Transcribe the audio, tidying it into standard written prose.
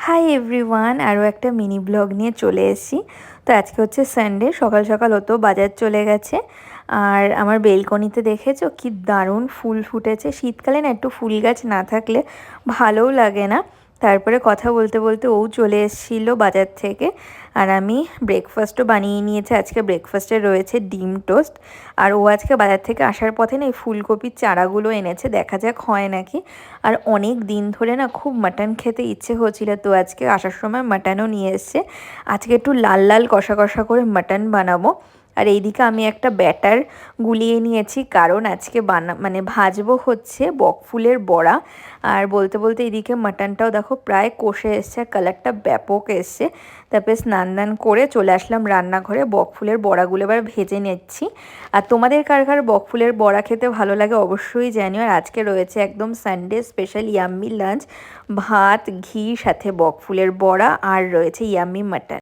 Hi everyone, আরও একটা mini blog নিয়ে চলে এসেছি। তো আজকে হচ্ছে সানডে, সকাল সকাল হতো বাজার চলে গেছে। আর আমার বেলকনিতে দেখেছো কি দারুণ ফুল ফুটেছে। শীতকালে না একটু ফুল গাছ না থাকলে ভালোও লাগে না। তারপরে কথা বলতে বলতে ও চলে এসেছিলো বাজার থেকে, আর আমি ব্রেকফাস্টও বানিয়ে নিয়েছি। আজকে ব্রেকফাস্টে রয়েছে ডিম টোস্ট। আর ও আজকে বাজার থেকে আসার পথে না এই ফুলকপির চারাগুলো এনেছে, দেখা যাক হয় নাকি। আর অনেক দিন ধরে না খুব মাটন খেতে ইচ্ছে হচ্ছিল, তো আজকে আসার সময় মাটনও নিয়ে এসছে। আজকে একটু লাল লাল কষা কষা করে মাটন বানাবো। আর এইদিকে আমি একটা ব্যাটার গুলিয়ে নিয়েছি, কারণ আজকে মানে ভাজবো হচ্ছে বকফুলের বড়া। আর বলতে বলতে এইদিকে মাটনটাও দেখো প্রায় কষে এসছে, কালারটা ব্যাপক এসছে। তারপরে স্নান দান করে চলে আসলাম রান্নাঘরে, বকফুলের বড়াগুলো এবার ভেজে নিচ্ছি। আর তোমাদের কার কার বকফুলের বড়া খেতে ভালো লাগে অবশ্যই জানিও। আর আজকে রয়েছে একদম সানডে স্পেশাল ইয়াম্মি লাঞ্চ, ভাত ঘি সাথে বকফুলের বড়া, আর রয়েছে ইয়াম্মি মাটন।